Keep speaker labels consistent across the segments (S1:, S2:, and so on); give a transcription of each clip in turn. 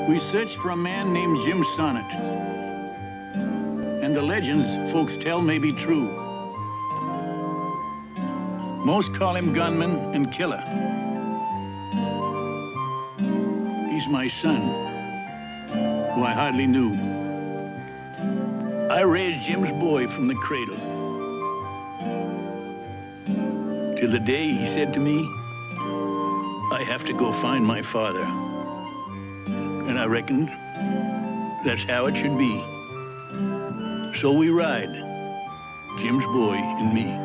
S1: We searched for a man named Jim Sonnett. And the legends folks tell may be true. Most call him gunman and killer. He's my son, who I hardly knew. I raised Jim's boy from the cradle. Till the day he said to me, I have to go find my father. And I reckoned that's how it should be. So we ride, Jim's boy and me.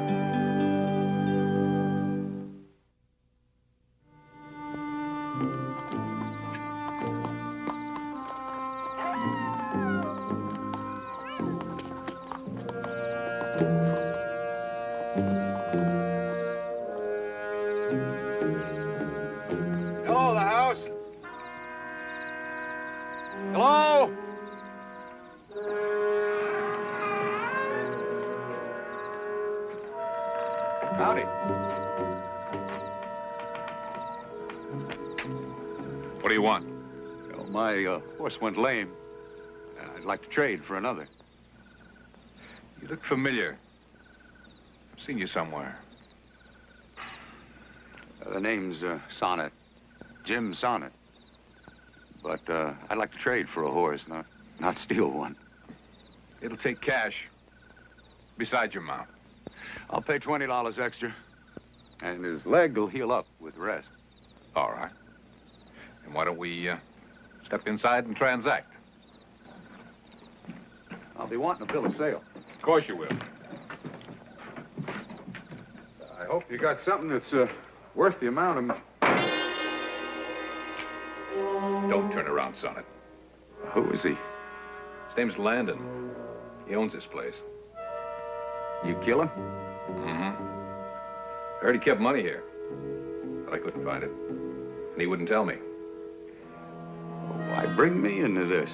S2: Hello, the house. Hello? Howdy.
S3: What do you want?
S2: Well, my horse went lame. I'd like to trade for another.
S3: You look familiar. I've seen you somewhere.
S2: The name's Sonnett. Jim Sonnett. But I'd like to trade for a horse, not steal one.
S3: It'll take cash. Besides your mount.
S2: I'll pay $20 extra. And his leg will heal up with the rest.
S3: All right. And why don't we step inside and transact?
S2: I'll be wanting a bill of sale.
S3: Of course you will.
S2: I hope you got something that's worth the amount of...
S3: Don't turn around, Sonnett.
S2: Who is he?
S3: His name's Landon. He owns this place.
S2: You kill him?
S3: Mm-hmm. I heard he kept money here, but I couldn't find it. And he wouldn't tell me.
S2: Why bring me into this?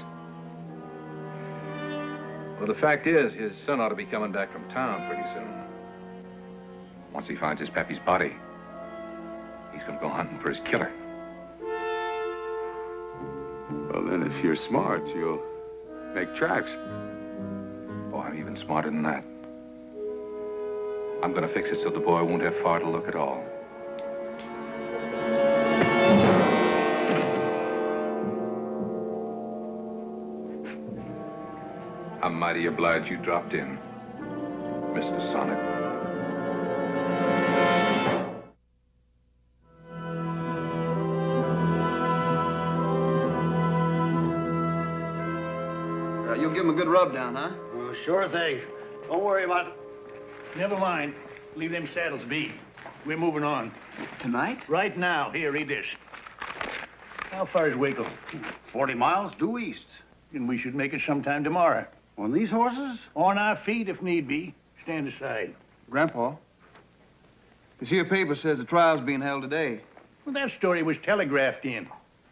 S3: Well, the fact is, his son ought to be coming back from town pretty soon. Once he finds his pappy's body, he's gonna go hunting for his killer.
S2: Well, then, if you're smart, you'll make tracks.
S3: Oh, I'm even smarter than that. I'm gonna fix it so the boy won't have far to look at all. I'm mighty obliged you dropped in, Mr. Sonnett.
S4: You'll give him a good rub down, huh?
S1: Well, sure thing. Don't worry about it. Never mind. Leave them saddles be. We're moving on.
S4: Tonight?
S1: Right now. Here, read this. How far is Waco?
S4: 40 miles due east.
S1: And we should make it sometime tomorrow.
S4: On these horses?
S1: On our feet, if need be. Stand aside.
S4: Grandpa, this here paper says the trial's being held today.
S1: Well, that story was telegraphed in.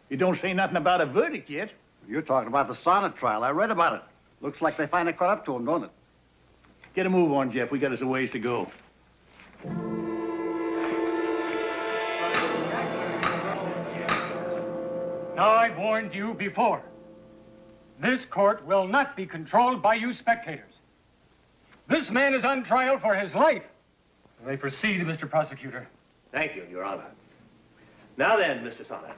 S1: It don't say nothing about a verdict yet.
S5: You're talking about the Sonnett trial. I read about it. Looks like they finally caught up to him, don't it?
S1: Get a move on, Jeff. We got us a ways to go.
S6: Now, I've warned you before. This court will not be controlled by you spectators. This man is on trial for his life. You may proceed, Mr. Prosecutor.
S7: Thank you, Your Honor. Now then, Mr. Sonnett,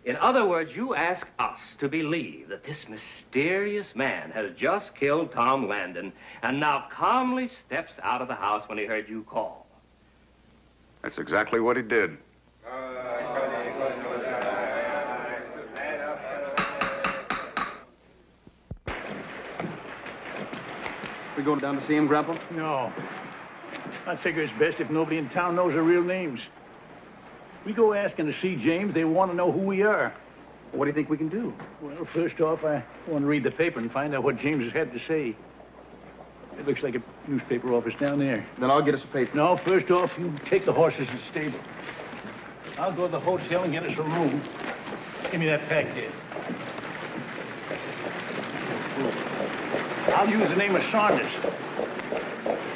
S7: in other words, you ask us to believe that this mysterious man has just killed Tom Landon and now calmly steps out of the house when he heard you call.
S2: That's exactly what he did.
S4: We going down to see him, Grandpa?
S1: No. I figure it's best if nobody in town knows our real names. We go asking to see James, they want to know who we are.
S4: What do you think we can do?
S1: Well, first off, I want to read the paper and find out what James has had to say. It looks like a newspaper office down there.
S4: Then I'll get us a paper.
S1: No, first off, you take the horses to the stable. I'll go to the hotel and get us a room. Give me that pack there. I'll use the name of Saunders.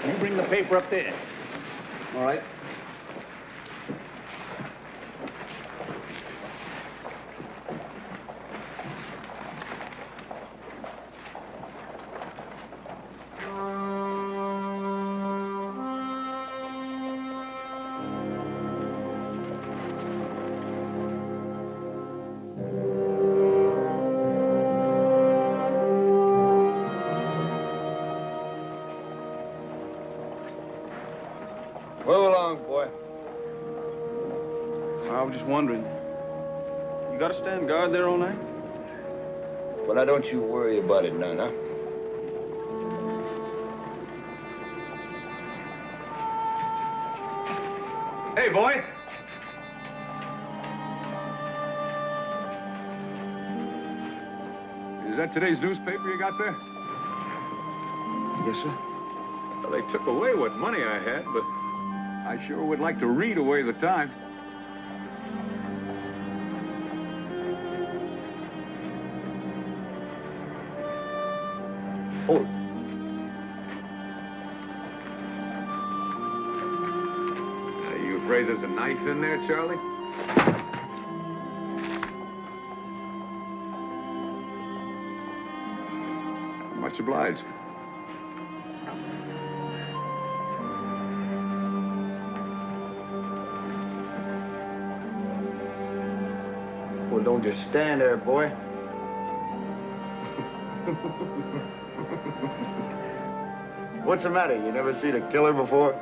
S1: You bring the paper up there.
S4: All right. was just wondering. You gotta stand guard there all night?
S8: Well, now, don't you worry about it none, huh?
S3: Hey, boy. Is that today's newspaper you got there?
S4: Yes, sir.
S3: Well, they took away what money I had, but I sure would like to read away the time.
S8: Hold it.
S3: Are you afraid there's a knife in there, Charlie? Much obliged.
S5: Well, don't just stand there, boy. What's the matter? You never seen a killer before?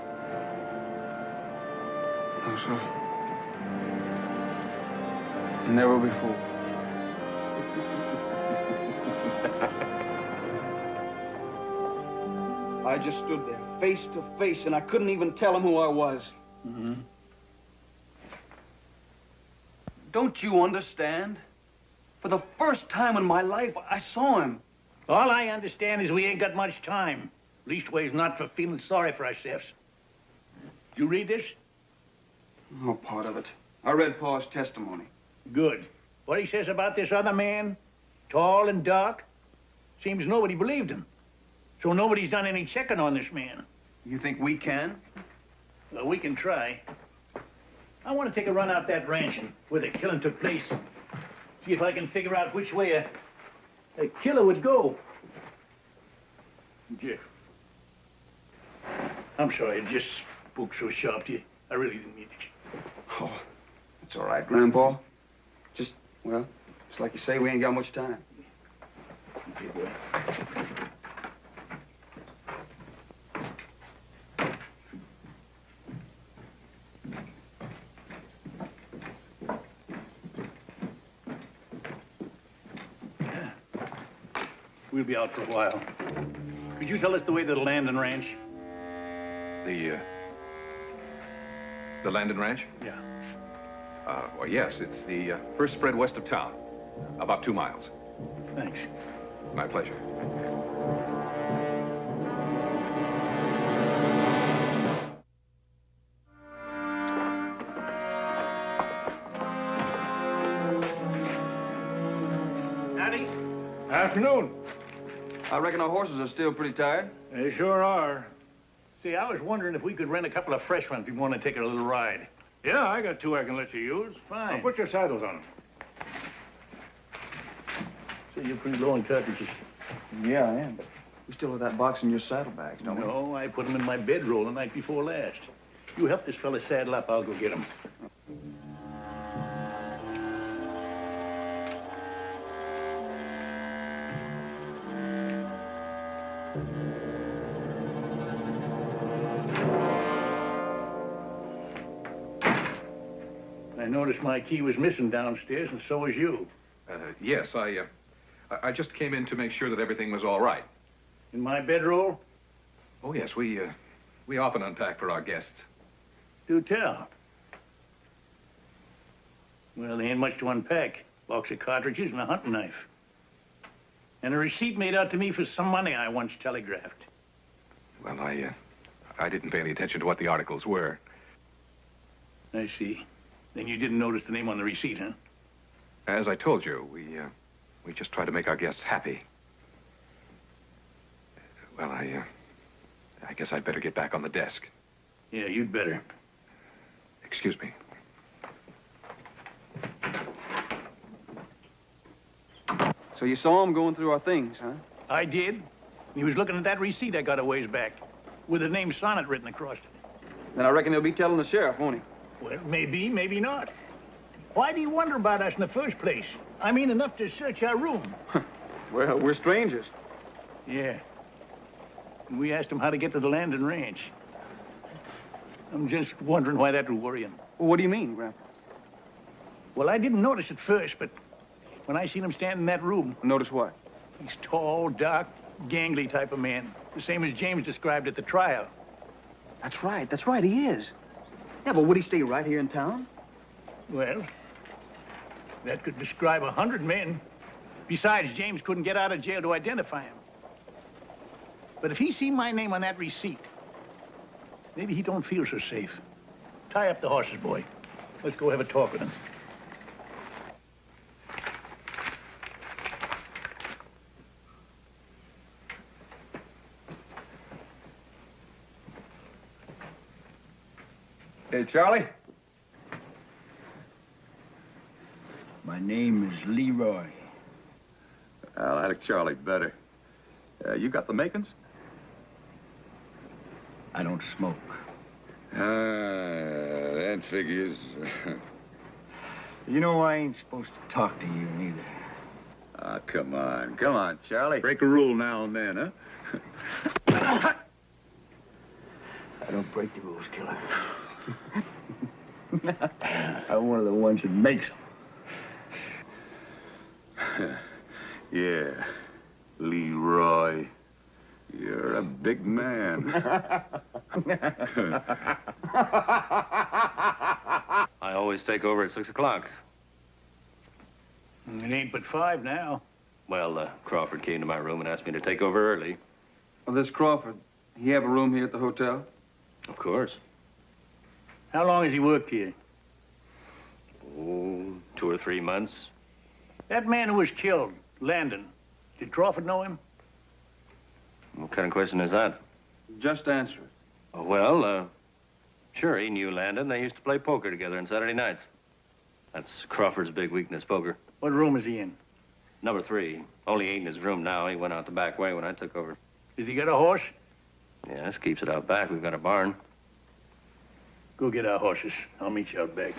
S4: No, sir. Never before. I just stood there, face to face, and I couldn't even tell him who I was.
S1: Mm-hmm.
S4: Don't you understand? For the first time in my life, I saw him.
S1: All I understand is we ain't got much time. Leastways, not for feeling sorry for ourselves. Did you read this?
S4: Oh, part of it. I read Pa's testimony.
S1: Good. What he says about this other man, tall and dark, seems nobody believed him. So nobody's done any checking on this man.
S4: You think we can?
S1: Well, we can try. I want to take a run out that ranch where the killing took place. See if I can figure out which way a killer would go. Jeff. I'm sorry, I just spoke so sharp to you. I really didn't mean it.
S4: Oh, that's all right, Grandpa. Just, well, it's like you say, we ain't got much time.
S1: Okay, boy. We'll be out for a while. Could you tell us the way to the Landon Ranch?
S3: The Landon Ranch?
S1: Yeah.
S3: Well, yes, it's the first spread west of town. About 2 miles.
S1: Thanks.
S3: My pleasure.
S1: Howdy.
S6: Afternoon.
S4: I reckon our horses are still pretty tired.
S6: They sure are.
S1: See, I was wondering if we could rent a couple of fresh ones if you want to take a little ride.
S6: Yeah, I got 2 I can let you use.
S1: Fine.
S6: I'll put your saddles on them.
S1: See, you're pretty low on cartridges.
S4: Yeah, I am, but we still have that box in your saddlebags, don't we?
S1: No, I put them in my bedroll the night before last. You help this fella saddle up, I'll go get him. I noticed my key was missing downstairs, and so was you.
S3: Yes, I just came in to make sure that everything was all right.
S1: In my bedroll?
S3: Oh, yes, we often unpack for our guests.
S1: Do tell. Well, there ain't much to unpack. Box of cartridges and a hunting knife. And a receipt made out to me for some money I once telegraphed.
S3: Well, I didn't pay any attention to what the articles were.
S1: I see. Then you didn't notice the name on the receipt, huh?
S3: As I told you, we just try to make our guests happy. Well, I guess I'd better get back on the desk.
S1: Yeah, you'd better.
S3: Excuse me.
S4: So you saw him going through our things, huh?
S1: I did. He was looking at that receipt I got a ways back, with the name Sonnett written across it.
S4: Then I reckon he'll be telling the sheriff, won't he?
S1: Well, maybe, maybe not. Why do you wonder about us in the first place? I mean, enough to search our room.
S4: Well, we're strangers.
S1: Yeah. And we asked him how to get to the Landon Ranch. I'm just wondering why that would worry him.
S4: Well, what do you mean, Grandpa?
S1: Well, I didn't notice at first, but when I seen him stand in that room,
S3: Notice what?
S1: he's tall, dark, gangly type of man. The same as James described at the trial.
S4: That's right, he is. Yeah, but would he stay right here in town?
S1: Well, that could describe 100 men. Besides, James couldn't get out of jail to identify him. But if he seen my name on that receipt, maybe he don't feel so safe. Tie up the horses, boy. Let's go have a talk with him.
S3: Hey, Charlie?
S8: My name is Leroy.
S2: Well, I like Charlie better. You got the makings?
S8: I don't smoke.
S2: That figures.
S8: You know I ain't supposed to talk to you neither.
S2: Ah, come on, Charlie. Break a rule now and then, huh?
S8: I don't break the rules, killer. I'm one of the ones that makes them.
S2: Yeah, Leroy. You're a big man.
S7: I always take over at 6 o'clock.
S1: It ain't but 5 now.
S7: Well, Crawford came to my room and asked me to take over early.
S3: Well, this Crawford, he have a room here at the hotel?
S7: Of course.
S1: How long has he worked here?
S7: Oh, 2 or 3 months.
S1: That man who was killed, Landon, did Crawford know him?
S7: What kind of question is that?
S3: Just answer it.
S7: Oh, well, sure, he knew Landon. They used to play poker together on Saturday nights. That's Crawford's big weakness, poker.
S1: What room is he in?
S7: Number 3. Only ain't in his room now. He went out the back way when I took over.
S1: Has he got a horse?
S7: Yes, keeps it out back. We've got a barn.
S1: Go get our horses. I'll meet you out back.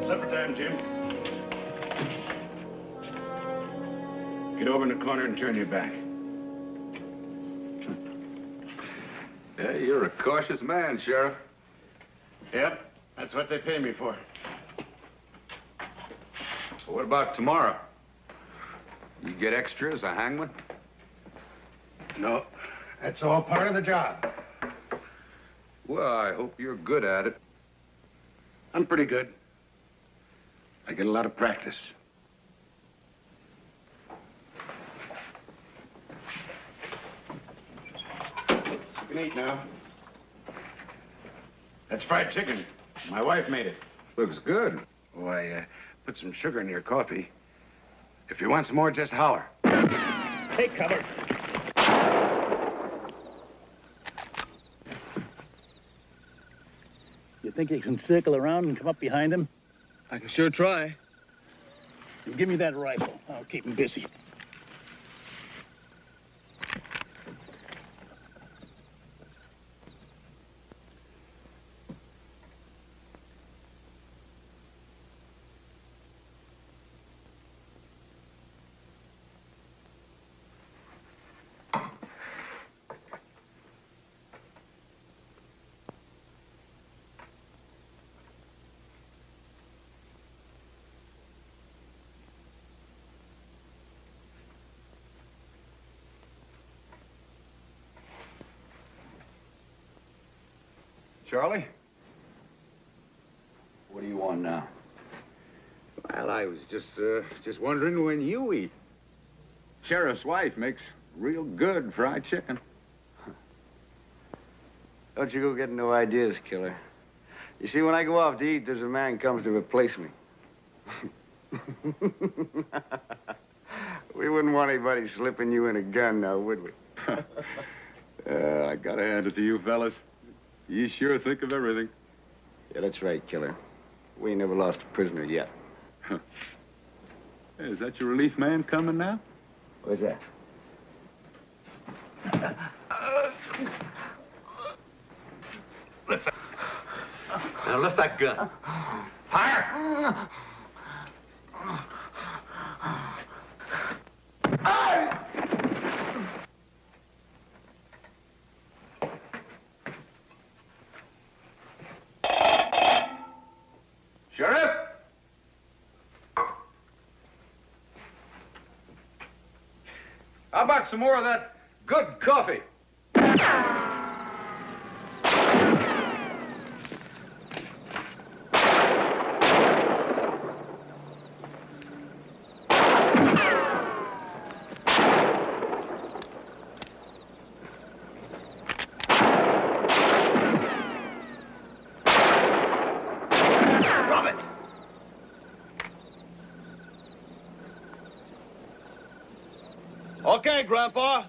S1: Supper time, Jim.
S9: Get over in the corner and turn your back.
S2: Yeah, you're a cautious man, Sheriff.
S9: Yep, that's what they pay me for.
S2: Well, what about tomorrow? You get extra as a hangman?
S9: No, that's all part of the job.
S2: Well, I hope you're good at it.
S9: I'm pretty good. I get a lot of practice. You can eat now. That's fried chicken. My wife made it.
S2: Looks good.
S9: Oh, I put some sugar in your coffee. If you want some more, just holler.
S1: Take cover. You think you can circle around and come up behind him?
S3: I can sure try.
S1: Give me that rifle. I'll keep him busy.
S2: Charlie?
S8: What do you want now?
S2: Well, I was just wondering when you eat. Sheriff's wife makes real good fried chicken.
S8: Don't you go getting no ideas, killer. You see, when I go off to eat, there's a man comes to replace me. We wouldn't want anybody slipping you in a gun now, would we?
S2: I gotta hand it to you fellas. You sure think of everything.
S8: Yeah, that's right, killer. We ain't never lost a prisoner yet.
S2: Hey, is that your relief man coming now?
S8: Where's that?
S4: Now lift that gun. Fire!
S3: How about some more of that good coffee?
S1: Okay, Grandpa.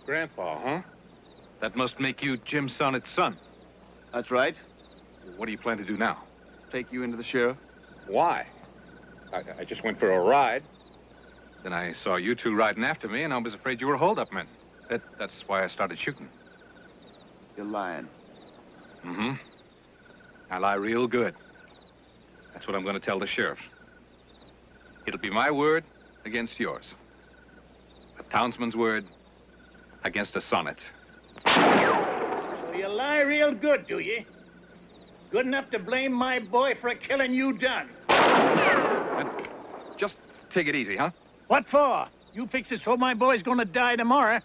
S3: Grandpa, huh? That must make you Jim Sonnett's son.
S4: That's right.
S3: What do you plan to do now?
S4: Take you into the sheriff.
S3: Why? I just went for a ride. Then I saw you two riding after me, and I was afraid you were hold-up men. That's why I started shooting.
S4: You're lying.
S3: Mm-hmm. I lie real good. That's what I'm going to tell the sheriff. It'll be my word against yours. A townsman's word against a sonnet.
S1: So you lie real good, do you? Good enough to blame my boy for a killing you done.
S3: Just take it easy, huh?
S1: What for? You fix it so my boy's gonna die tomorrow.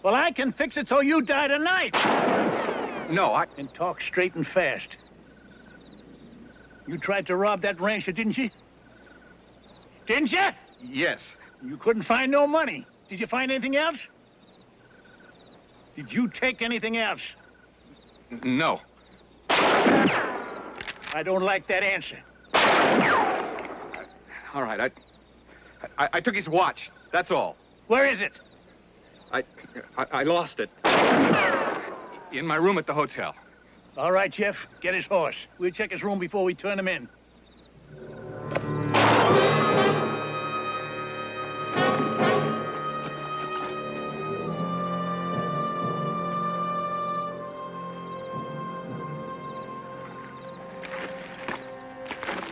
S1: Well, I can fix it so you die tonight.
S3: No,
S1: And talk straight and fast. You tried to rob that rancher, didn't you? Didn't you?
S3: Yes.
S1: You couldn't find no money. Did you find anything else? Did you take anything else?
S3: No.
S1: I don't like that answer.
S3: All right, I took his watch. That's all.
S1: Where is it?
S3: I lost it. In my room at the hotel.
S1: All right, Jeff, get his horse. We'll check his room before we turn him in.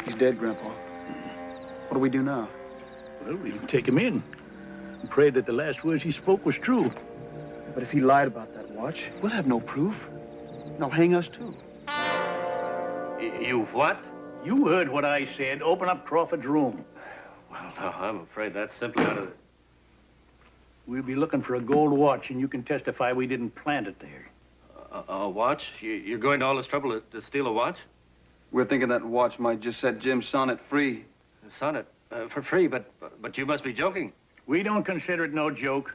S4: He's dead, Grandpa. What do we do now?
S1: Well, we'll take him in and pray that the last words he spoke was true.
S4: But if he lied about that watch, we'll have no proof. They'll hang us, too.
S7: You what?
S1: You heard what I said. Open up Crawford's room.
S7: Well, no, I'm afraid that's simply out of the...
S1: We'll be looking for a gold watch, and you can testify we didn't plant it there.
S7: A watch? You're going to all this trouble to steal a watch?
S4: We're thinking that watch might just set Jim Sonnett free.
S7: Sonnett? For free, but you must be joking.
S1: We don't consider it no joke.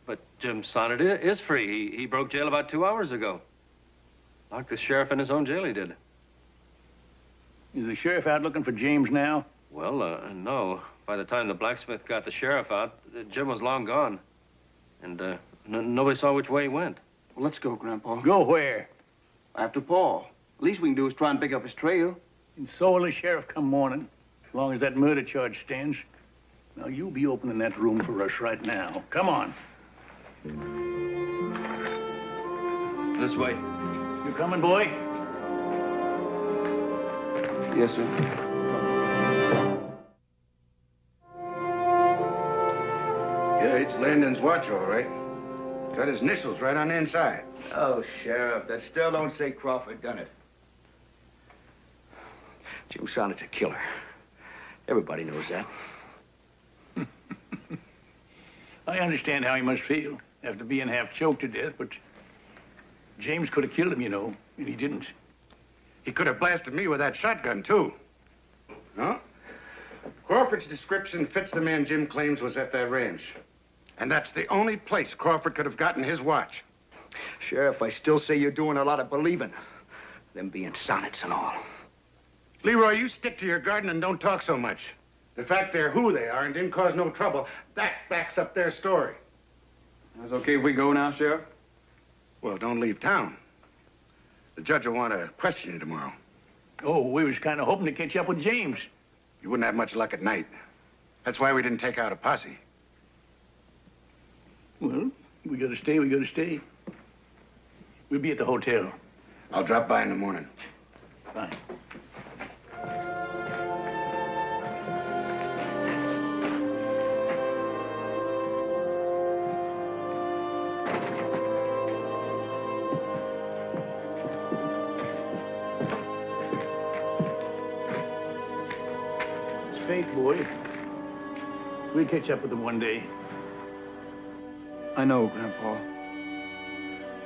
S7: But Jim Sonnett is free. He broke jail about 2 hours ago. Locked the sheriff in his own jail, he did.
S1: Is the sheriff out looking for James now?
S7: Well, no. By the time the blacksmith got the sheriff out, Jim was long gone. And nobody saw which way he went.
S4: Well, let's go, Grandpa.
S1: Go where?
S4: After Paul. Least we can do is try and pick up his trail.
S1: And so will the sheriff come morning, as long as that murder charge stands. Now, you'll be opening that room for us right now. Come on.
S7: This way.
S1: You coming, boy?
S4: Yes, sir.
S9: Yeah, it's Landon's watch, all right. Got his initials right on the inside.
S8: Oh, Sheriff, that still don't say Crawford done it. Jim Sonnett's a killer. Everybody knows that.
S1: I understand how he must feel after being half choked to death, but James could have killed him, you know, and he didn't.
S9: He could have blasted me with that shotgun, too. No? Crawford's description fits the man Jim claims was at that ranch. And that's the only place Crawford could have gotten his watch.
S8: Sheriff, I still say you're doing a lot of believing. Them being sonnets and all.
S9: Leroy, you stick to your garden and don't talk so much. The fact they're who they are and didn't cause no trouble, that backs up their story.
S4: That's okay if we go now, Sheriff?
S9: Well, don't leave town. The judge will want to question you tomorrow.
S1: Oh, we was kind of hoping to catch up with James.
S9: You wouldn't have much luck at night. That's why we didn't take out a posse.
S1: Well, we gotta stay, we gotta stay. We'll be at the hotel.
S9: I'll drop by in the morning.
S1: Fine. It's fate, boy. We'll catch up with them one day.
S4: I know, Grandpa.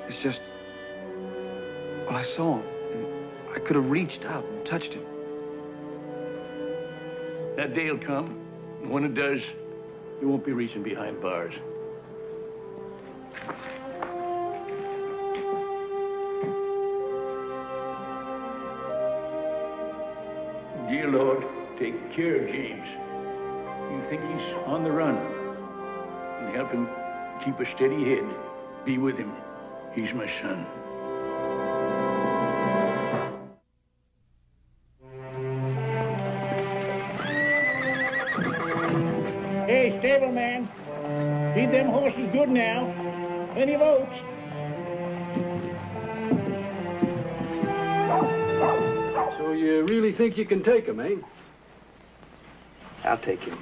S4: It's just... Well, I saw him, and I could have reached out and touched him.
S1: That day'll come, and when it does, you won't be reaching behind bars. Dear Lord, take care of James. You think he's on the run, and help him keep a steady head. Be with him. He's my son.
S10: Hey, stableman, feed them horses good now. Plenty of oats.
S11: So you really think you can take him, eh?
S7: I'll take him.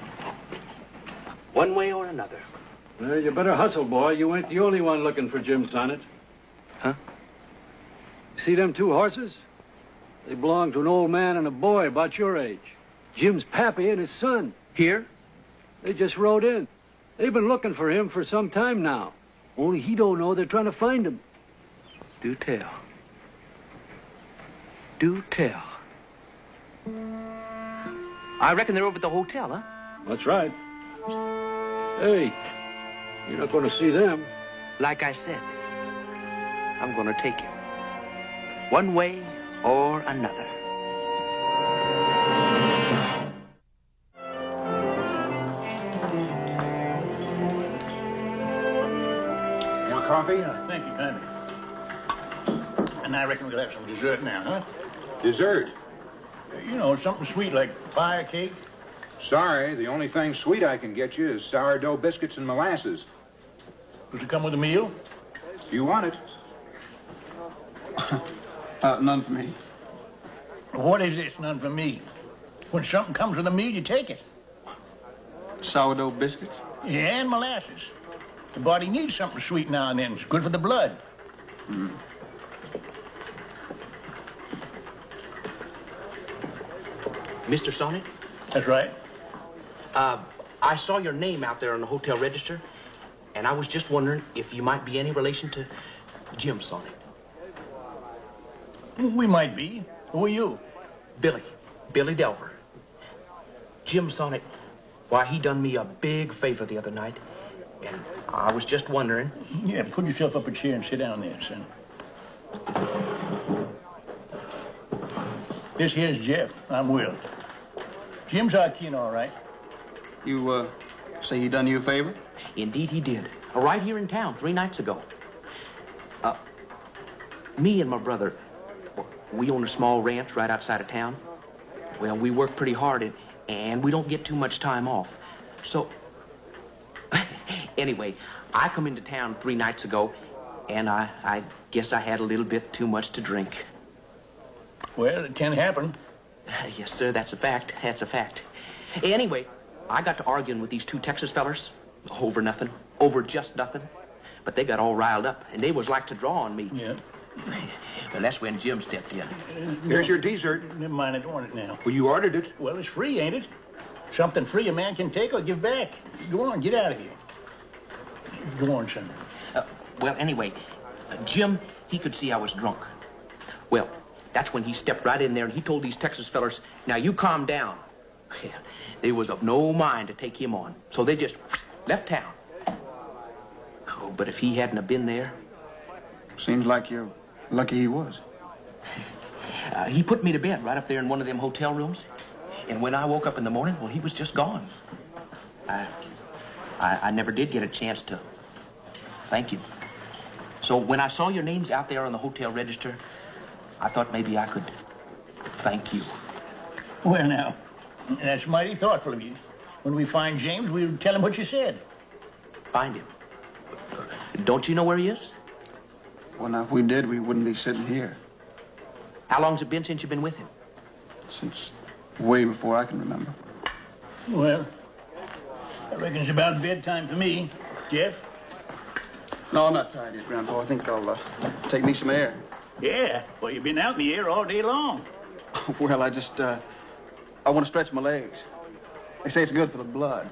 S7: One way or another.
S11: Well, you better hustle, boy. You ain't the only one looking for Jim Sonnett.
S7: Huh?
S11: See them two horses? They belong to an old man and a boy about your age. Jim's pappy and his son.
S7: Here?
S11: They just rode in. They've been looking for him for some time now. Only he don't know they're trying to find him.
S7: Do tell. Do tell. I reckon they're over at the hotel, huh?
S11: That's right. Hey, you're not going to see them.
S7: Like I said, I'm going to take him. One way or another.
S1: Want coffee? Thank you kindly. And I reckon we'll have some dessert now, huh?
S12: Dessert?
S1: You know, something sweet like pie or cake.
S12: Sorry, the only thing sweet I can get you is sourdough biscuits and molasses.
S1: Does it come with a meal?
S12: You want it?
S4: None for me.
S1: What is this, none for me? When something comes with a meal, you take it.
S4: Sourdough biscuits?
S1: Yeah, and molasses. The body needs something sweet now and then. It's good for the blood.
S4: Mm.
S7: Mr. Sonnett?
S1: That's right.
S7: I saw your name out there on the hotel register, and I was just wondering if you might be any relation to Jim Sonnett.
S1: We might be. Who are you?
S7: Billy Delver. Jim Sonnett, why, he done me a big favor the other night, and I was just wondering.
S1: Yeah, put yourself up a chair and sit down there, son. This here's Jeff. I'm Will. Jim's our kin, all right.
S4: You, say he done you a favor?
S7: Indeed he did. Right here in town 3 nights ago. Me and my brother, we own a small ranch right outside of town. Well, we work pretty hard, and we don't get too much time off. So, anyway, I come into town 3 nights ago, and I guess I had a little bit too much to drink.
S1: Well, it can happen.
S7: Yes, sir, that's a fact. That's a fact. Anyway, I got to arguing with these 2 Texas fellers over nothing, over just nothing. But they got all riled up, and they was like to draw on me.
S1: Yeah.
S7: Well, that's when Jim stepped in.
S12: Here's your dessert.
S1: Never mind, I don't want it now.
S12: Well, you ordered it.
S1: Well, it's free, ain't it? Something free a man can take or give back. Go on, get out of here. Go on, son.
S7: Well, anyway, Jim, he could see I was drunk. Well, that's when he stepped right in there and he told these Texas fellers, now you calm down. They was of no mind to take him on. So they just left town. Oh, but if he hadn't have been there.
S4: Seems like you're lucky he was.
S7: He put me to bed right up there in one of them hotel rooms. And when I woke up in the morning, well, he was just gone. I never did get a chance to thank you. So when I saw your names out there on the hotel register, I thought maybe I could thank you.
S1: Well, now, that's mighty thoughtful of you. When we find James, we'll tell him what you said.
S7: Find him? Don't you know where he is?
S4: Well, now, if we did, we wouldn't be sitting here.
S7: How long's it been since you've been with him?
S4: Since way before I can remember.
S1: Well, I reckon it's about bedtime for me. Jeff?
S4: No, I'm not tired yet, Grandpa. I think I'll take me some air.
S1: Yeah? Well, you've been out in the air all day long.
S4: Well, I want to stretch my legs. They say it's good for the blood.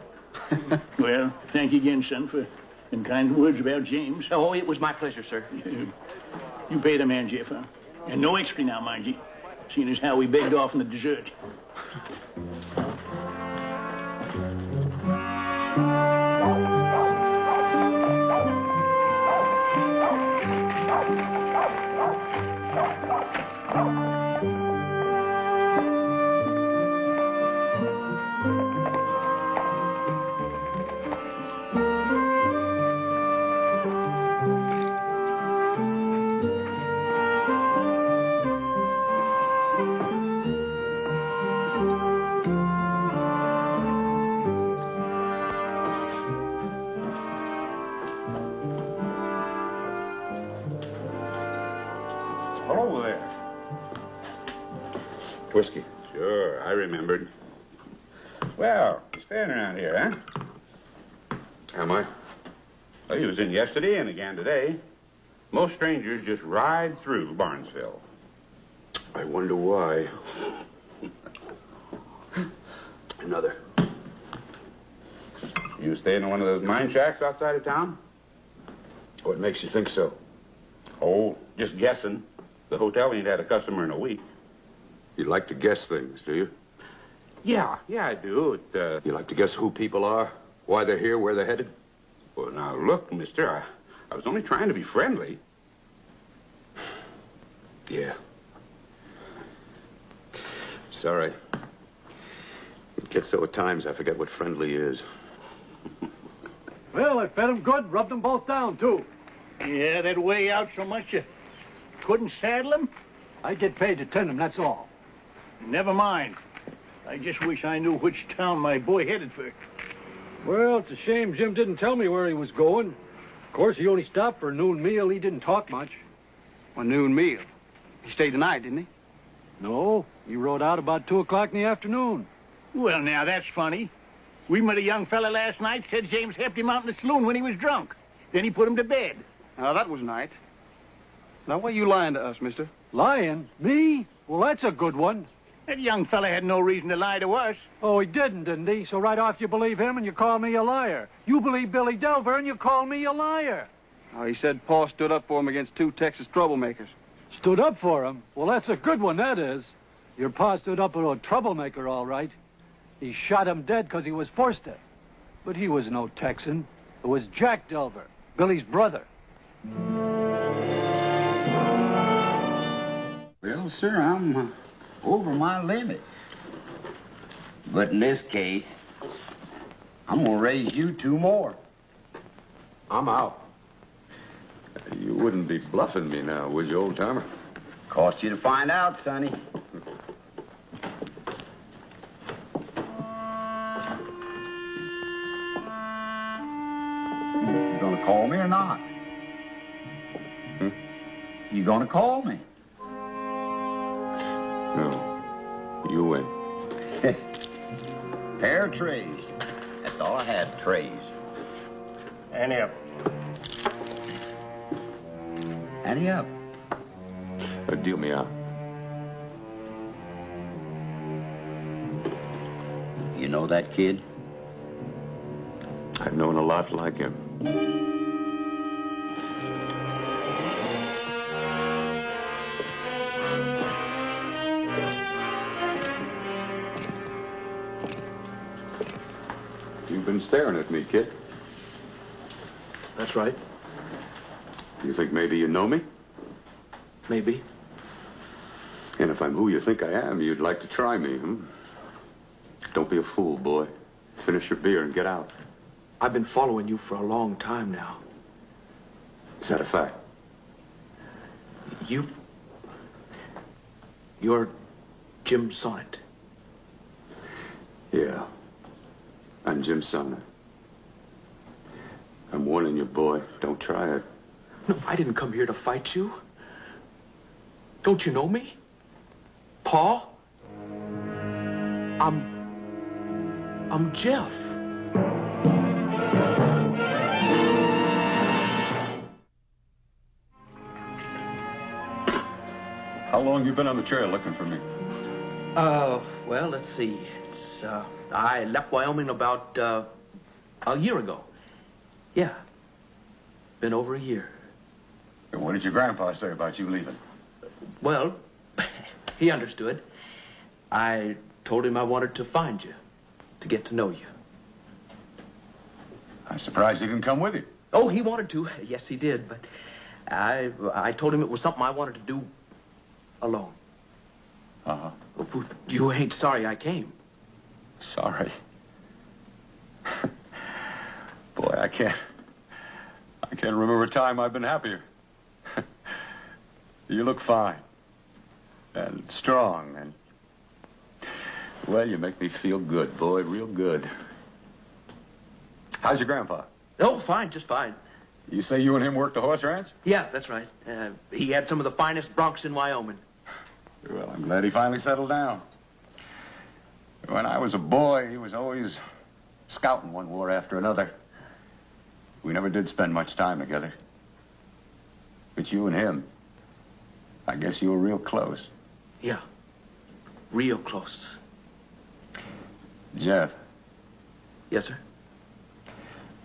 S1: Well, thank you again, son, for them kind words about James.
S7: Oh, it was my pleasure, sir.
S1: You pay the man, Jeff, huh? And no extra now, mind you, seeing as how we begged off in the dessert.
S9: Hello there. Whiskey. Sure, I remembered. Well, you're staying around here, huh?
S2: Am I?
S9: Well, you was in yesterday and again today. Most strangers just ride through Barnesville.
S2: I wonder why. Another.
S9: You staying in one of those mine shacks outside of town?
S2: What makes you think so?
S9: Oh, just guessing. The hotel ain't had a customer in a week.
S2: You like to guess things, do you?
S9: Yeah, I do.
S2: You like to guess who people are, why they're here, where they're headed?
S9: Well, now, look, mister, I was only trying to be friendly.
S2: Yeah. Sorry. It gets so at times I forget what friendly is.
S11: Well, I fed them good, rubbed them both down, too.
S1: Yeah, that way out so much you couldn't saddle him?
S11: I get paid to tend them, that's all.
S1: Never mind. I just wish I knew which town my boy headed for.
S11: Well, it's a shame Jim didn't tell me where he was going. Of course, he only stopped for a noon meal. He didn't talk much.
S4: A noon meal. He stayed the night, didn't he?
S11: No, he rode out about 2 o'clock in the afternoon.
S1: Well, now, that's funny. We met a young fella last night, said James helped him out in the saloon when he was drunk. Then he put him to bed.
S4: Now, that was night. Now, why are you lying to us, mister?
S11: Lying? Me? Well, that's a good one.
S1: That young fella had no reason to lie to us.
S11: Oh, he didn't he? So right off you believe him and you call me a liar. You believe Billy Delver and you call me a liar.
S4: Oh, he said Pa stood up for him against 2 Texas troublemakers.
S11: Stood up for him? Well, that's a good one, that is. Your pa stood up for a troublemaker, all right. He shot him dead because he was forced to. But he was no Texan. It was Jack Delver, Billy's brother.
S13: Well, sir, I'm over my limit. But in this case, I'm gonna raise you 2 more.
S2: I'm out. You wouldn't be bluffing me now, would you, old-timer?
S13: Cost you to find out, Sonny. You gonna call me or not? You gonna call me?
S2: No. You win.
S13: Pair of trays. That's all I had, trays.
S6: Ante up.
S13: Ante up.
S2: Deal me out.
S13: You know that kid?
S2: I've known a lot like him. You've been staring at me, kid.
S14: That's right.
S2: You think maybe you know me?
S14: Maybe.
S2: And if I'm who you think I am, you'd like to try me, Don't be a fool, boy. Finish your beer and get out.
S14: I've been following you for a long time now.
S2: Is that a fact?
S14: You're Jim Sonnett.
S2: Yeah. I'm Jim Sonnett. I'm warning you, boy. Don't try it.
S14: No, I didn't come here to fight you. Don't you know me? Pa? I'm Jeff.
S2: How long you been on the trail looking for me?
S14: Well, let's see. I left Wyoming about A year ago. Yeah. Been over a year.
S2: And what did your grandpa say about you leaving?
S14: Well, he understood. I told him I wanted to find you, to get to know you.
S2: I'm surprised he didn't come with you.
S14: Oh, he wanted to. Yes, he did, but I told him it was something I wanted to do alone.
S2: Uh-huh.
S14: Oh, you ain't sorry I came.
S2: Sorry. Boy, I can't remember a time I've been happier. You look fine. And strong, and... Well, you make me feel good, boy, real good. How's your grandpa?
S14: Oh, fine, just fine.
S2: You say you and him worked a horse ranch?
S14: Yeah, that's right. He had some of the finest broncs in Wyoming.
S2: Well, I'm glad he finally settled down. When I was a boy, he was always scouting one war after another. We never did spend much time together. But you and him, I guess you were real close.
S14: Yeah, real close.
S2: Jeff.
S14: Yes, sir?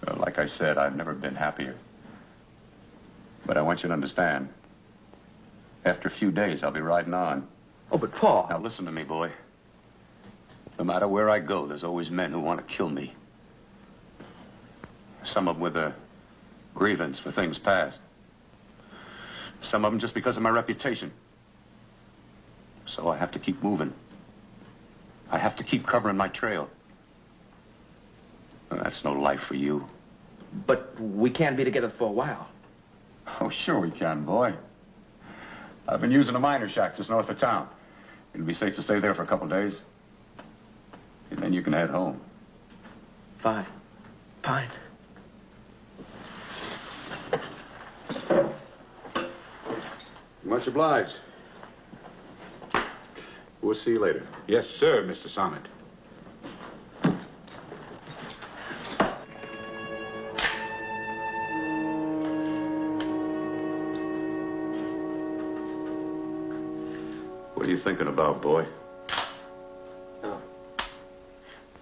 S2: Well, like I said, I've never been happier. But I want you to understand, after a few days, I'll be riding on.
S14: Oh, but Paul...
S2: Now, listen to me, boy. No matter where I go, there's always men who want to kill me. Some of them with a grievance for things past. Some of them just because of my reputation. So I have to keep moving. I have to keep covering my trail. And that's no life for you.
S14: But we can't be together for a while.
S2: Oh, sure we can, boy. I've been using a miner shack just north of town. It'll be safe to stay there for a couple days. And then you can head home.
S14: Fine. Fine.
S2: Much obliged. We'll see you later.
S12: Yes, sir, Mr. Sonnett.
S2: What are you thinking about, boy?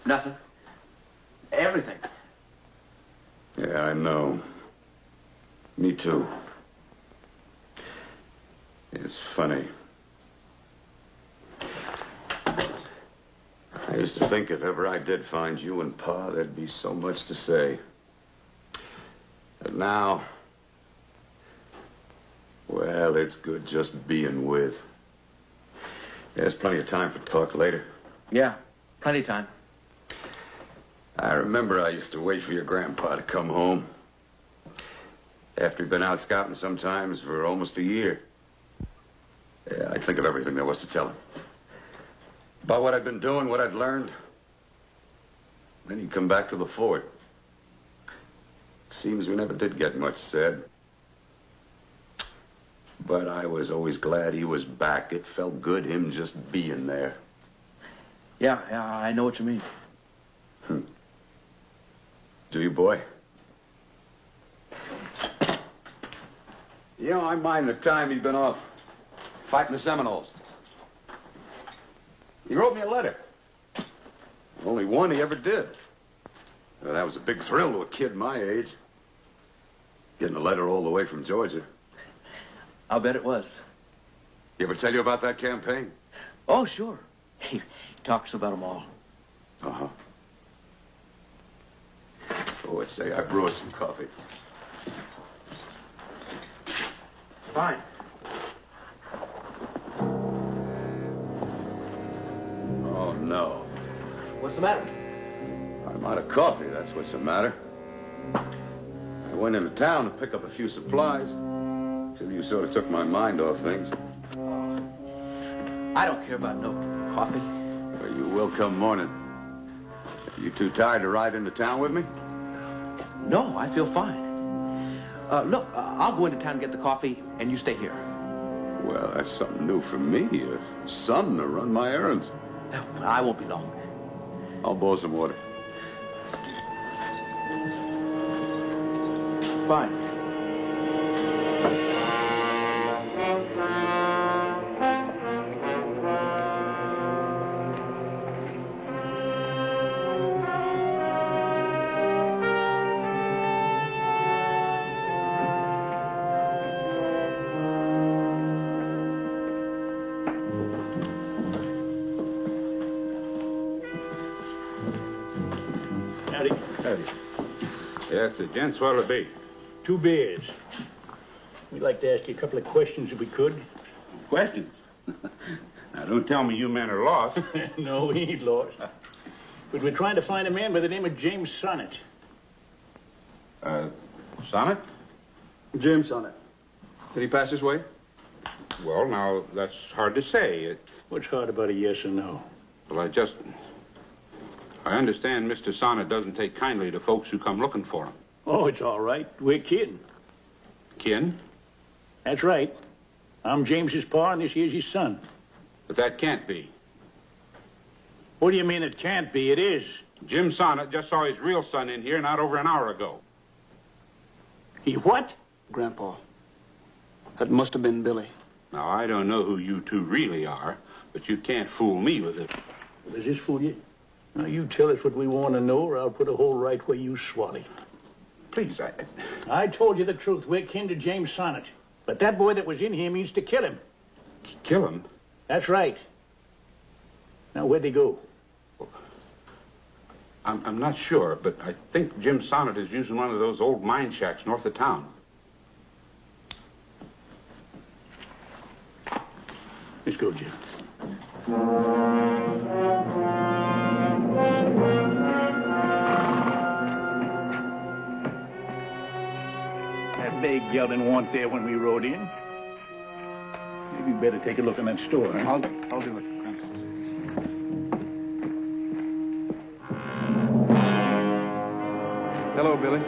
S14: Nothing. Everything.
S2: Yeah, I know. Me too. It's funny. I used to think if ever I did find you and Pa, there'd be so much to say. But now, well, it's good just being with. There's plenty of time for talk later.
S14: Yeah, plenty of time.
S2: I remember I used to wait for your grandpa to come home. After he'd been out scouting sometimes for almost a year. Yeah, I'd think of everything there was to tell him. About what I'd been doing, what I'd learned. Then he'd come back to the fort. Seems we never did get much said. But I was always glad he was back. It felt good, him just being there.
S14: Yeah, I know what you mean.
S2: Do you, boy? You know, I mind the time he'd been off fighting the Seminoles. He wrote me a letter. Only one he ever did. Well, that was a big thrill to a kid my age. Getting a letter all the way from Georgia.
S14: I'll bet it was.
S2: He ever tell you about that campaign?
S14: Oh, sure. He talks about them all.
S2: Uh-huh. Oh, let's say I brew us some coffee.
S14: Fine.
S2: Oh, no.
S14: What's the matter?
S2: I'm out of coffee, that's what's the matter. I went into town to pick up a few supplies. Till you sort of took my mind off things.
S14: I don't care about no coffee.
S2: Well, you will come morning. Are you too tired to ride into town with me?
S14: No, I feel fine. Look, I'll go into town and get the coffee, and you stay here.
S2: Well, that's something new for me. A son to run my errands.
S14: I won't be long.
S2: I'll boil some water.
S14: Fine.
S12: Yes, the gents will to be.
S10: 2 beers. We'd like to ask you a couple of questions if we could.
S12: Questions? Now, don't tell me you men are lost.
S10: No, we ain't lost. But we're trying to find a man by the name of James Sonnett.
S12: Sonnett?
S4: James Sonnett. Did he pass his way?
S12: Well, now, that's hard to say.
S10: What's hard about a yes or no?
S12: Well, I understand Mr. Sonnett doesn't take kindly to folks who come looking for him.
S10: Oh, it's all right. We're kin.
S12: Kin?
S10: That's right. I'm James's pa, and this here's his son.
S12: But that can't be.
S10: What do you mean it can't be? It is.
S12: Jim Sonnett just saw his real son in here not over an hour ago.
S10: He what?
S4: Grandpa. That must have been Billy.
S12: Now, I don't know who you two really are, but you can't fool me with it.
S10: Does this fool you? Now, you tell us what we want to know, or I'll put a hole right where you swat it.
S12: Please,
S10: I told you the truth. We're kin to James Sonnett. But that boy that was in here means to kill him.
S12: Kill him?
S10: That's right. Now, where'd they go?
S12: I'm not sure, but I think Jim Sonnett is using one of those old mine shacks north of town.
S10: Let's go, Jim. That big gelding weren't there when we rode in. Maybe you better take a look in that store. Huh?
S4: I'll do it. Hello, Billy.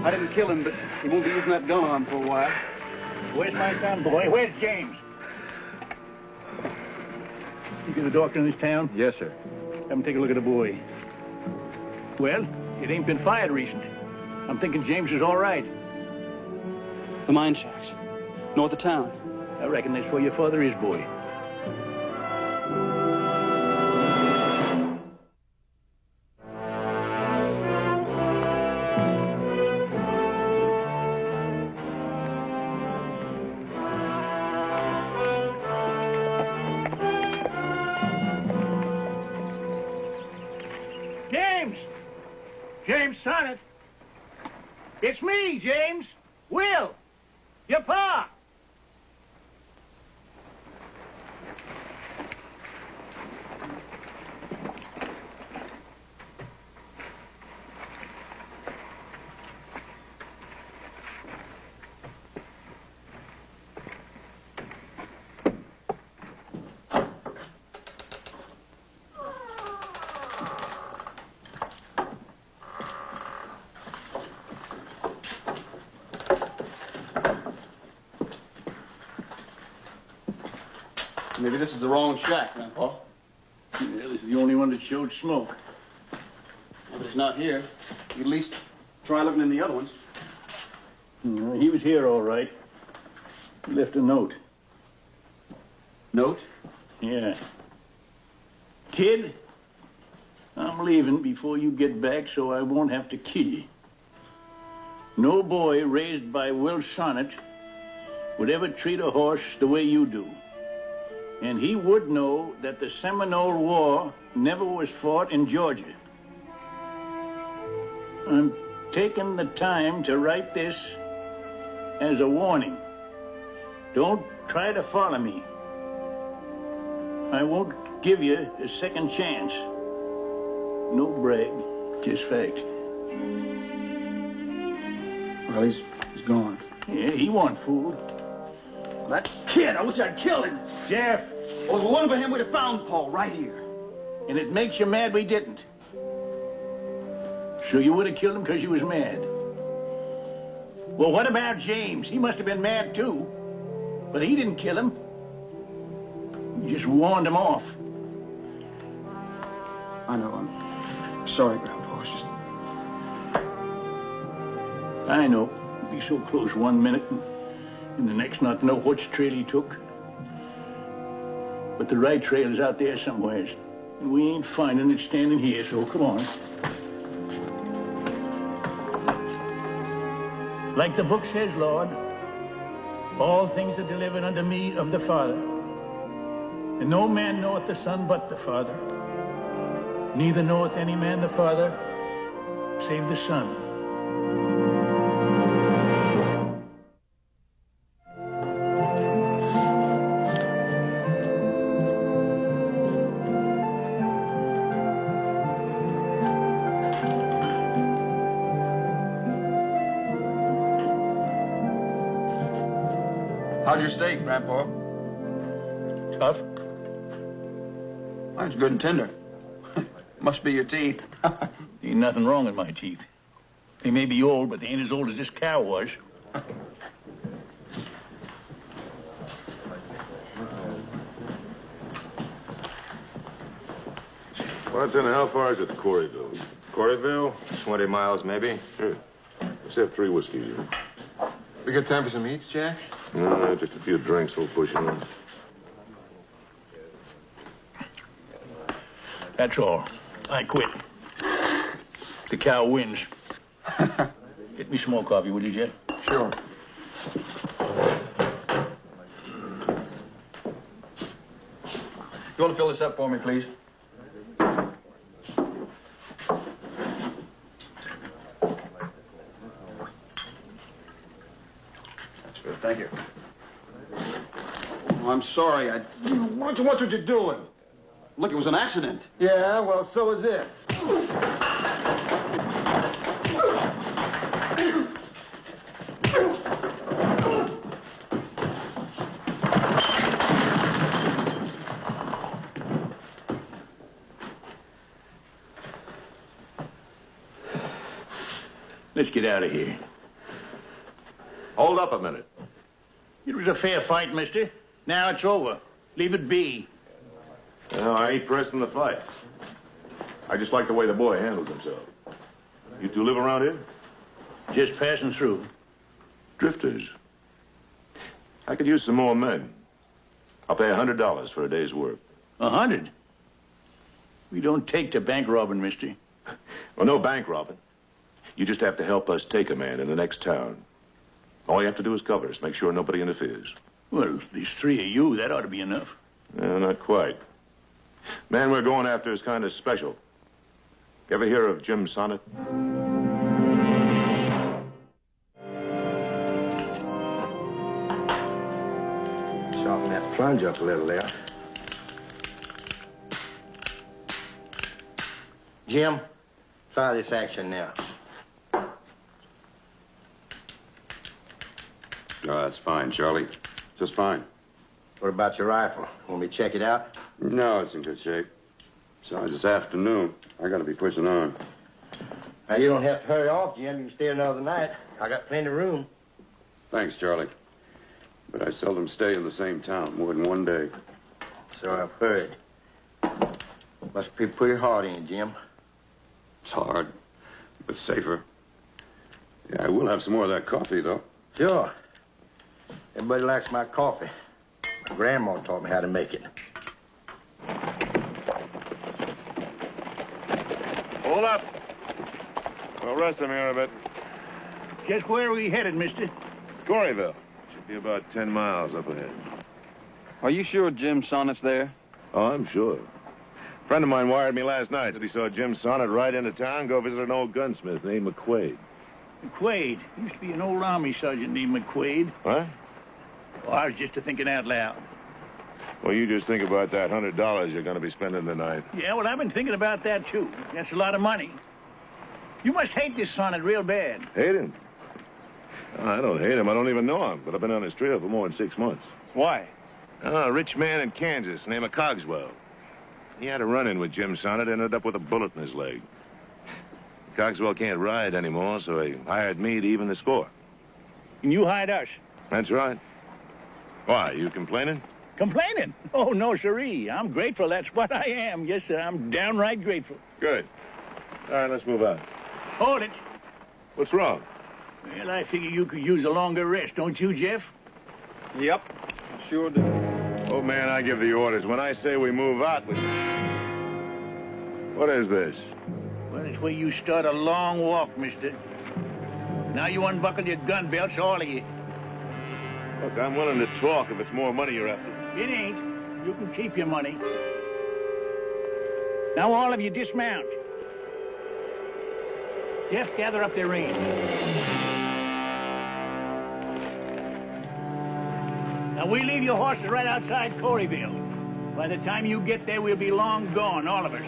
S4: I didn't kill him, but he won't be using that gun on him for a while.
S10: Where's my son, boy? Where's James? You get a doctor in this town?
S4: Yes, sir.
S10: Have him take a look at the boy. Well, it ain't been fired recent. I'm thinking James is all right.
S4: The mine shacks, north of town.
S10: I reckon that's where your father is, boy. James Sonnett. It's me, James. Will. Your pa.
S4: Maybe this is the wrong shack, Grandpa.
S10: Yeah, this is the only one that showed smoke.
S4: Well, if it's not here, you at least try looking in the other ones.
S10: He was here, all right. He left a note.
S4: Note?
S10: Yeah. Kid, I'm leaving before you get back so I won't have to kill you. No boy raised by Will Sonnett would ever treat a horse the way you do. And he would know that the Seminole War never was fought in Georgia. I'm taking the time to write this as a warning. Don't try to follow me. I won't give you a second chance. No brag, just fact.
S4: Well, he's gone.
S10: Yeah, he wasn't fooled.
S4: That kid, I wish I'd killed him.
S10: Jeff.
S4: Well, if it wasn't for him, we'd have found Paul right here.
S10: And it makes you mad we didn't. So you would have killed him because you was mad. Well, what about James? He must have been mad, too. But he didn't kill him. He just warned him off.
S4: I know. I'm sorry, Grandpa. It's just...
S10: I know. You'd be so close one minute and the next not to know which trail he took. But the right trail is out there somewhere. And we ain't finding it standing here, so come on. Like the book says, Lord, all things are delivered unto me of the Father. And no man knoweth the Son but the Father. Neither knoweth any man the Father, save the Son.
S4: How's your steak, Grandpa?
S10: Tough.
S4: Mine's good and tender. Must be your teeth.
S10: Ain't nothing wrong with my teeth. They may be old, but they ain't as old as this cow was.
S15: Bartender, how far is it to Coreyville?
S16: Coreyville? 20 miles, maybe.
S15: Sure. Let's have 3 whiskeys.
S16: We got time for some eats, Jack?
S15: No, just a few drinks. We'll push in.
S10: That's all. I quit. The cow wins. Get me some more coffee, will you, Jet?
S4: Sure. You want to fill this up for me, please? That's good. Thank you. Oh, I'm sorry. What were you doing? Look, it was an accident.
S16: Yeah, well, so is this.
S10: Let's get out of here.
S15: Hold up a minute.
S10: It was a fair fight, mister. Now it's over. Leave it be.
S15: No, I ain't pressing the fight. I just like the way the boy handles himself. You two live around here?
S10: Just passing through.
S15: Drifters. I could use some more men. I'll pay $100 for a day's work.
S10: 100? We don't take to bank robbing, mister.
S15: Well, no bank robbing. You just have to help us take a man in the next town. All you have to do is cover us, make sure nobody interferes.
S10: Well, these 3 of you, that ought to be enough.
S15: Not quite. Man we're going after is kind of special. You ever hear of Jim Sonnett?
S13: Soften that plunge up a little there. Jim, try this action now.
S2: Oh, that's fine, Charlie. Just fine.
S13: What about your rifle? Want me to check it out?
S2: No, it's in good shape. Besides, it's afternoon. I gotta be pushing on.
S13: Now, you don't have to hurry off, Jim. You can stay another night. I got plenty of room.
S2: Thanks, Charlie. But I seldom stay in the same town more than one day.
S13: So I've heard. Must be pretty hard in, Jim.
S2: It's hard, but safer. Yeah, I will have some more of that coffee, though.
S13: Sure. Everybody likes my coffee. My grandma taught me how to make it.
S15: Hold up. We'll rest them here a bit.
S10: Just where are we headed, mister?
S15: Coreyville. Should be about 10 miles up ahead.
S4: Are you sure Jim Sonnett's there?
S15: Oh, I'm sure. A friend of mine wired me last night that he saw Jim Sonnett ride into town, go visit an old gunsmith named McQuaid.
S10: McQuaid. Used to be an old army sergeant named McQuaid.
S15: What?
S10: Oh, I was just thinking out loud.
S15: Well, you just think about that $100 you're going to be spending tonight.
S10: Yeah, well, I've been thinking about that, too. That's a lot of money. You must hate this Sonnett real bad.
S15: Hate him? I don't hate him. I don't even know him, but I've been on his trail for more than 6 months.
S10: Why?
S15: A rich man in Kansas named Cogswell. He had a run-in with Jim Sonnett, ended up with a bullet in his leg. Cogswell can't ride anymore, so he hired me to even the score.
S1: And you hired us.
S15: That's right. Why, you complaining?
S1: Complaining? Oh, no, sirree. I'm grateful. That's what I am. Yes, sir. I'm downright grateful.
S15: Good. All right, let's move on.
S1: Hold it.
S15: What's wrong?
S1: Well, I figure you could use a longer rest, don't you, Jeff?
S4: Yep, sure do.
S15: Oh, man, I give the orders. When I say we move out, we... What is this?
S1: Well, it's where you start a long walk, mister. Now you unbuckle your gun belts, all of you.
S15: Look, I'm willing to talk if it's more money you're after.
S1: It ain't. You can keep your money. Now all of you dismount. Jeff, gather up their reins. Now we leave your horses right outside Coreyville. By the time you get there, we'll be long gone, all of us.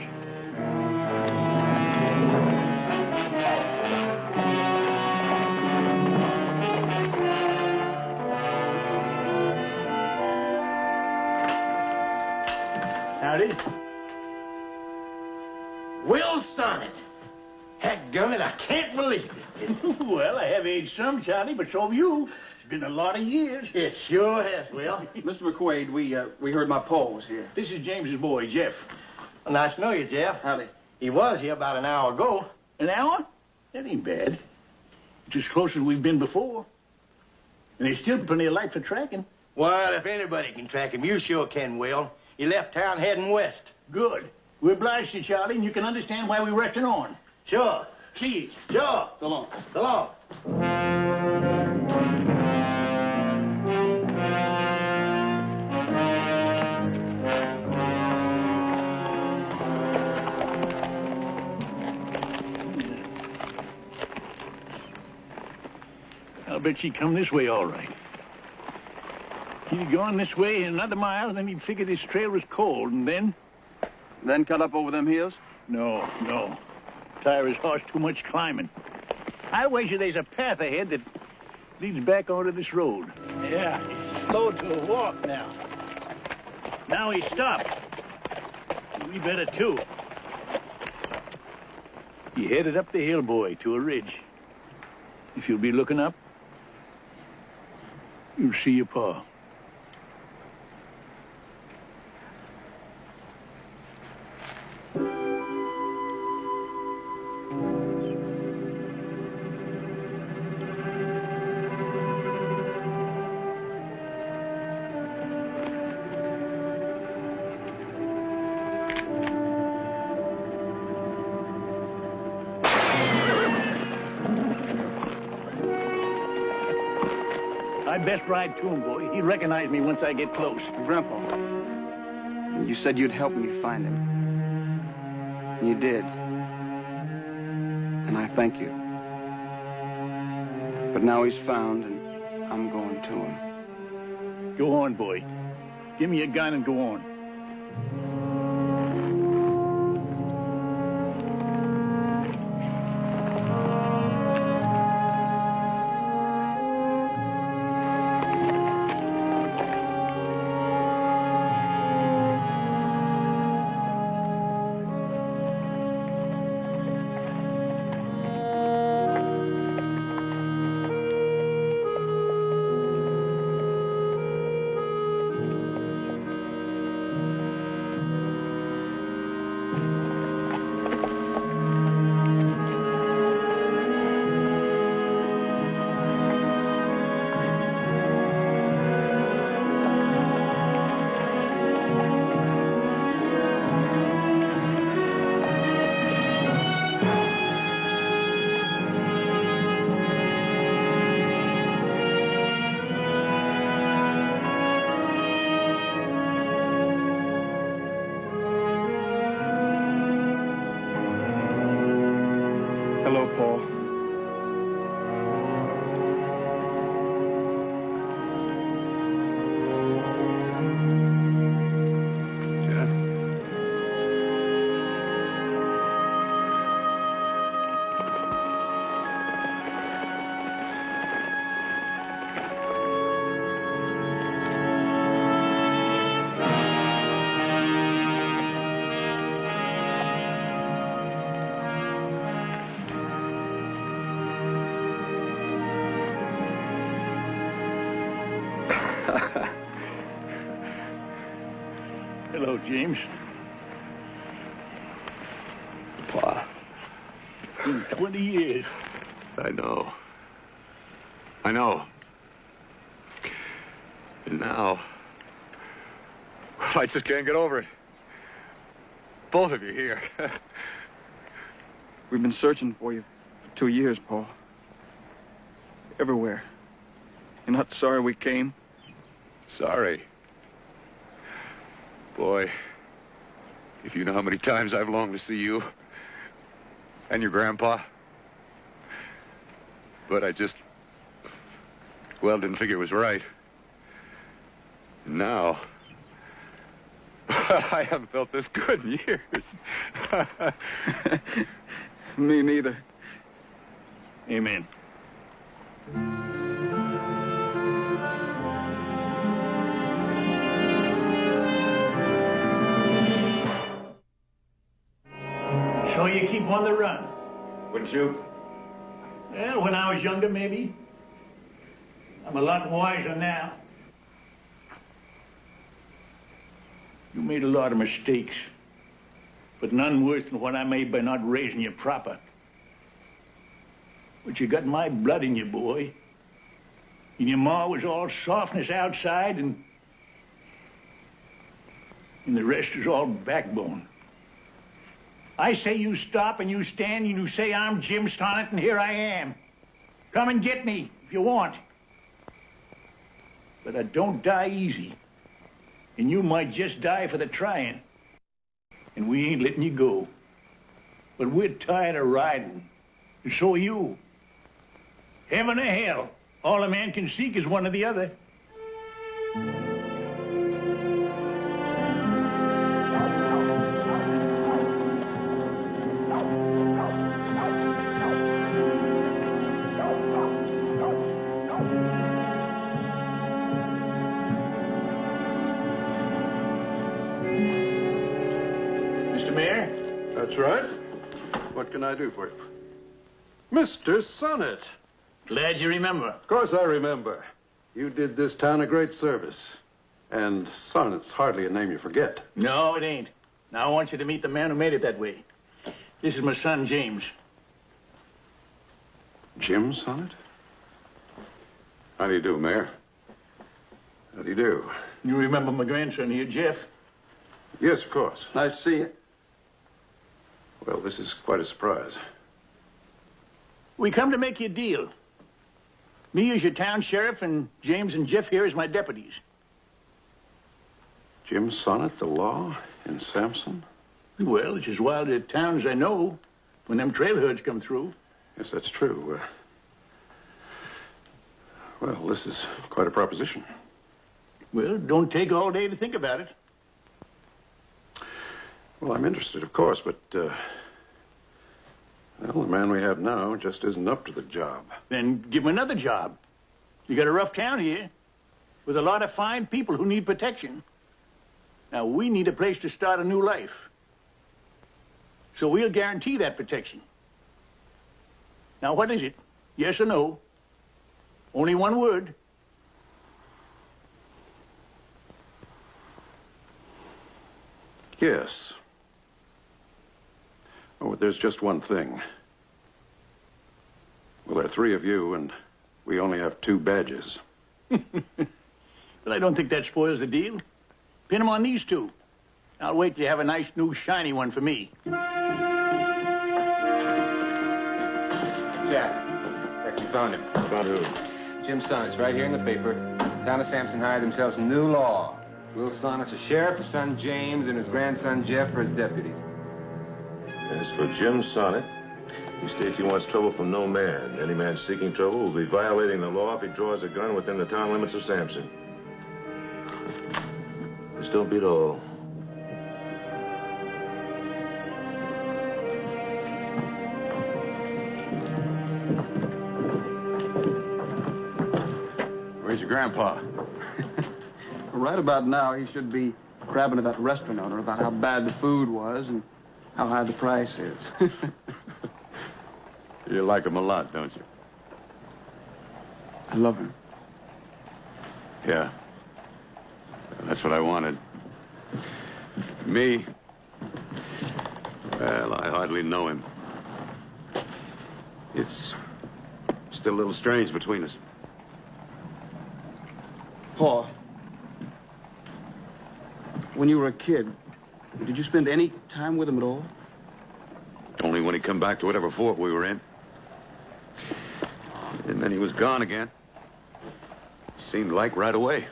S1: Howdy.
S13: Will Sonnett. Dadgummit, I can't believe it.
S1: Well, I have aged some, Charlie, but so have you. It's been a lot of years.
S13: It sure has, Will.
S4: Mr. McQuaid, we heard my Paul was here.
S1: This is James's boy, Jeff.
S13: Well, nice to know you, Jeff.
S4: Howdy.
S13: He was here about an hour ago.
S1: An hour? That ain't bad. It's as close as we've been before. And there's still plenty of light for tracking.
S13: Well, if anybody can track him, you sure can, Will. He left town heading west.
S1: Good. We're obliged to Charlie, and you can understand why we're resting on.
S13: Sure.
S1: Cheese.
S13: Sure.
S4: So long.
S13: So long.
S1: I'll bet she'd come this way all right. He'd gone this way another mile, and then he'd figured this trail was cold, and then...
S4: Then cut up over them hills?
S1: No. Tire his horse too much climbing. I wager there's a path ahead that leads back onto this road. Yeah, he's slowed to a walk now. Now he stopped. We better, too. He headed up the hill, boy, to a ridge. If you'll be looking up, you'll see your pa. I'd best ride to him, boy. He'd recognize me once I get close.
S4: Grandpa, you said you'd help me find him. And you did. And I thank you. But now he's found, and I'm going to him.
S1: Go on, boy. Give me a gun and go on.
S4: Hello, Paul.
S15: Jeff?
S1: Hello, James.
S2: Pa.
S1: 20 years.
S2: I know. I know. And now, well, I just can't get over it. Both of you here.
S4: We've been searching for you for 2 years, Paul. Everywhere. You're not sorry we came?
S2: Sorry. Boy, if you know how many times I've longed to see you and your grandpa. But I just, well, didn't think it was right. And now, I haven't felt this good in years.
S4: Me neither.
S1: Amen. So you keep on the run?
S2: Wouldn't you?
S1: Well, when I was younger, maybe. I'm a lot wiser now. You made a lot of mistakes, but none worse than what I made by not raising you proper. But you got my blood in you, boy. And your ma was all softness outside, and the rest is all backbone. I say you stop, and you stand, and you say I'm Jim Sonnett, and here I am. Come and get me, if you want. But I don't die easy. And you might just die for the trying. And we ain't letting you go. But we're tired of riding. And so are you. Heaven or hell, all a man can seek is one or the other. Mr. Mayor?
S17: That's right. What can I do for you? Mr. Sonnett.
S1: Glad you remember.
S17: Of course I remember. You did this town a great service. And Sonnett's hardly a name you forget.
S1: No, it ain't. Now I want you to meet the man who made it that way. This is my son, James.
S17: Jim Sonnett? How do you do, Mayor? How do you do?
S1: You remember my grandson here, Jeff?
S17: Yes, of course.
S4: Nice to see you.
S17: Well, this is quite a surprise.
S1: We come to make you a deal. Me as your town sheriff, and James and Jeff here as my deputies.
S17: Jim Sonnett, the law in Sampson?
S1: Well, it's as wild a town as I know when them trail herds come through.
S17: Yes, that's true. Well, this is quite a proposition.
S1: Well, don't take all day to think about it.
S17: Well, I'm interested, of course, but, well, the man we have now just isn't up to the job.
S1: Then give him another job. You got a rough town here with a lot of fine people who need protection. Now, we need a place to start a new life. So we'll guarantee that protection. Now, what is it? Yes or no? Only one word.
S17: Yes. Oh, but there's just one thing. Well, there are 3 of you, and we only have 2 badges.
S1: But I don't think that spoils the deal. Pin them on these 2. I'll wait till you have a nice, new, shiny one for me.
S16: Jack, you found him.
S15: Found who?
S16: Jim Sonnett's right here in the paper. Town of Sampson hired themselves a new law. Will Sonnett's a sheriff, his son James, and his grandson Jeff are his deputies.
S15: As for Jim Sonnett, he states he wants trouble from no man. Any man seeking trouble will be violating the law if he draws a gun within the town limits of Sampson. This don't beat all.
S17: Where's your grandpa?
S4: Right about now, he should be crabbing to that restaurant owner about how bad the food was and how high the price is.
S17: You like him a lot, don't you?
S4: I love him.
S17: Yeah. That's what I wanted.
S2: Me? Well, I hardly know him. It's still a little strange between us.
S4: Paul, when you were a kid, did you spend any time with him at all?
S2: Only when he come back to whatever fort we were in. And then he was gone again. Seemed like right away.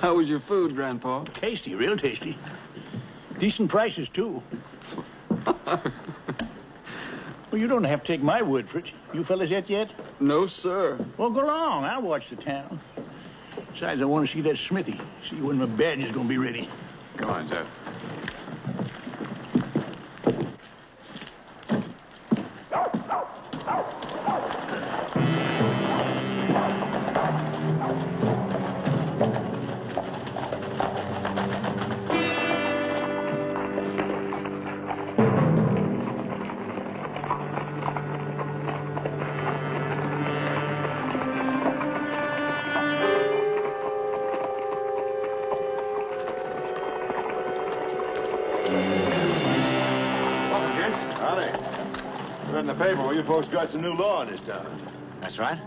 S4: How was your food, Grandpa?
S10: Tasty, real tasty. Decent prices, too. Well, you don't have to take my word for it. You fellas yet?
S4: No, sir.
S10: Well, go along. I'll watch the town. Besides, I want to see that smithy. See when my badge is going to be ready.
S2: Come on, Jeff.
S15: You folks got some new law in this town.
S16: That's right.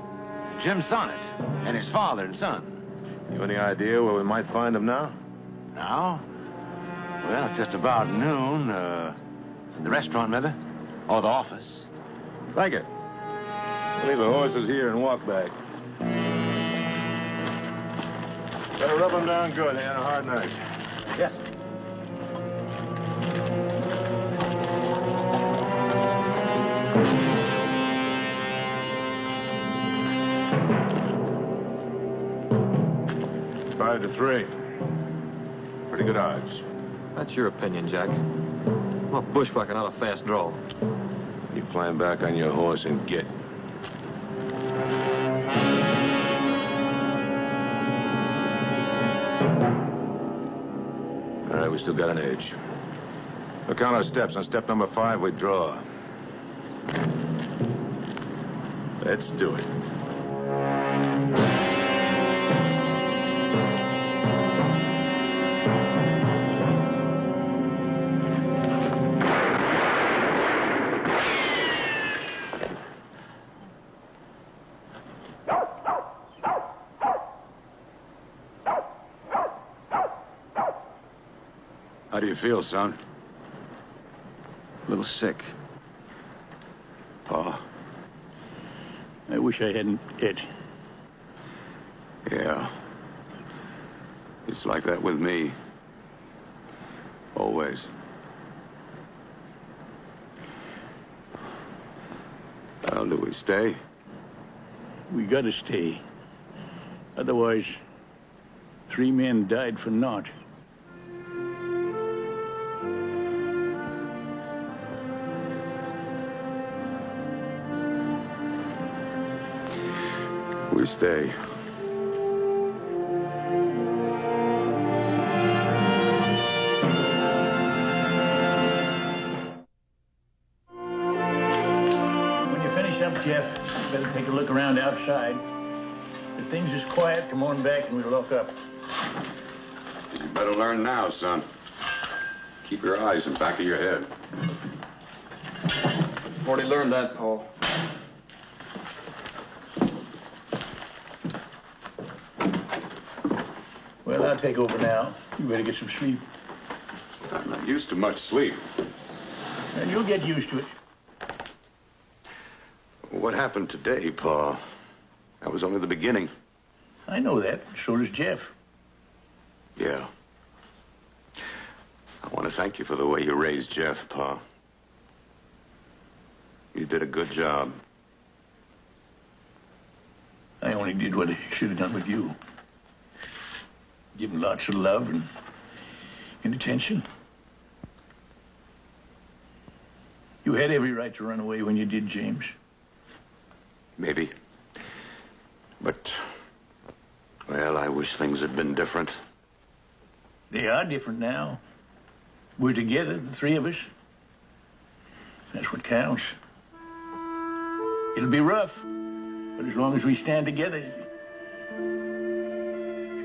S16: Jim Sonnett and his father and son.
S15: You any idea where we might find them now?
S16: Now? Well, it's just about noon. In the restaurant, maybe? Or the office.
S15: Thank you. We'll leave the horses here and walk back. Better rub them down good. They had a hard night.
S16: Yes.
S15: Five to 3. Pretty good odds.
S14: That's your opinion, Jack. Well, bushwhacking not a fast draw.
S15: You climb back on your horse and get. All right, we still got an edge. We'll count our steps. On step number 5, we draw. Let's do it.
S2: How do you feel, son?
S4: A little sick.
S2: Pa?
S10: I wish I hadn't it.
S2: Yeah. It's like that with me. Always. Well, do we stay?
S10: We gotta stay. Otherwise, 3 men died for naught.
S2: We stay.
S10: When you finish up, Jeff, you better take a look around outside. If things is quiet, come on back and we'll lock up.
S2: You better learn now, son. Keep your eyes in the back of your head.
S4: Already learned that, Paul.
S10: Well, I'll take over now. You better get some sleep.
S2: I'm not used to much sleep.
S10: And you'll get used to it.
S2: What happened today, Pa? That was only the beginning.
S10: I know that. So does Jeff.
S2: Yeah. I want to thank you for the way you raised Jeff, Pa. You did a good job.
S10: I only did what I should have done with you. Give him lots of love and attention. You had every right to run away when you did, James.
S2: Maybe. But, well, I wish things had been different.
S10: They are different now. We're together, the 3 of us. That's what counts. It'll be rough, but as long as we stand together,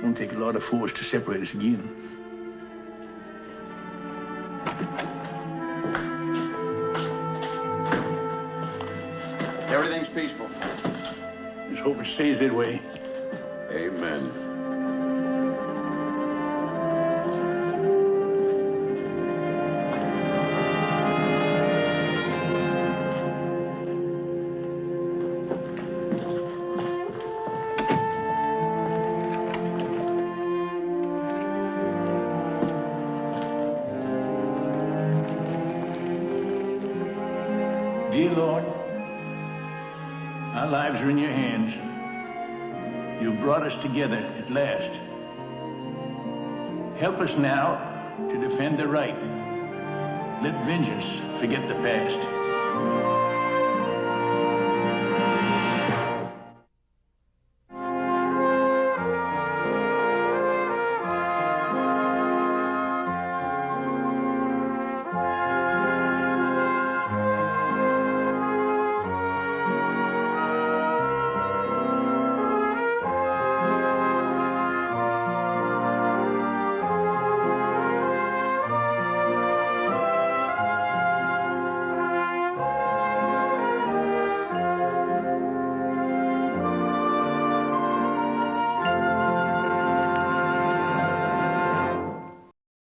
S10: It's gonna take a lot of force to separate us again.
S8: Everything's peaceful.
S10: Let's hope it stays that way.
S2: Amen.
S10: Dear Lord, our lives are in your hands. You've brought us together at last. Help us now to defend the right. Let vengeance forget the past.